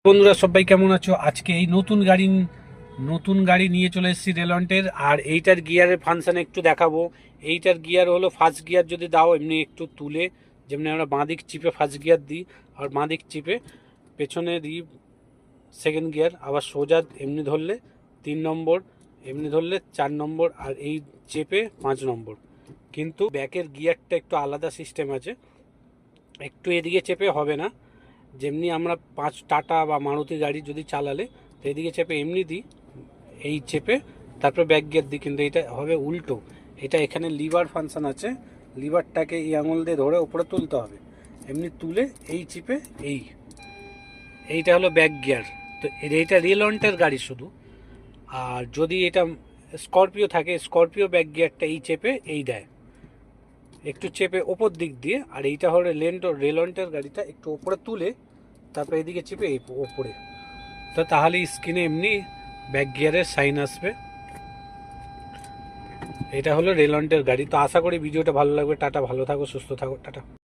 বন্ধুরা সবাই কেমন আছো? আজকে এই নতুন গাড়ি নিয়ে চলে এসেছি রেলন্টের। আর এইটার গিয়ারের ফাংশন একটু দেখাবো। এইটার গিয়ার হলো ফার্স্ট গিয়ার যদি দাও এমনি একটু তুলে, যেমনি আমরা বাঁদিক চিপে ফার্স্ট গিয়ার দিই আর বাঁদিক চিপে পেছনে দিই সেকেন্ড গিয়ার, আবার সোজা এমনি ধরলে 3 নম্বর, এমনি ধরলে 4 নম্বর, আর এই চেপে 5 নম্বর। কিন্তু ব্যাকের গিয়ারটা একটু আলাদা সিস্টেম আছে, একটু এদিকে চেপে হবে না। যেমনি আমরা টাটা বা মারুতি গাড়ি যদি চালালে তো এদিকে চেপে এমনি দিই, এই চেপে তারপরে ব্যাক গিয়ার দিই, কিন্তু এটা হবে উল্টো। এটা এখানে লিভার ফাংশন আছে, লিভারটাকে এই আঙুল দিয়ে ধরে উপরে তুলতে হবে, এমনি তুলে এই চিপে এইটা হলো ব্যাক গিয়ার। তো এইটা রিয়েলন্টের গাড়ি শুধু। আর যদি এটা স্করপিও থাকে, স্করপিও ব্যাক গিয়ারটা এই চেপে এই দেয়, একটু চেপে ওপর দিক দিয়ে। আর এইটা হলো রেলন্টের গাড়িটা একটু ওপরে তুলে তারপর এদিকে চেপে এই ওপরে, তো তাহলে স্ক্রিনে এমনি ব্যাক গিয়ারের সাইন আসবে। এটা হলো রেলন্টের গাড়ি। তো আশা করি ভিডিওটা ভালো লাগবে। টাটা, ভালো থাকো, সুস্থ থাকো, টাটা।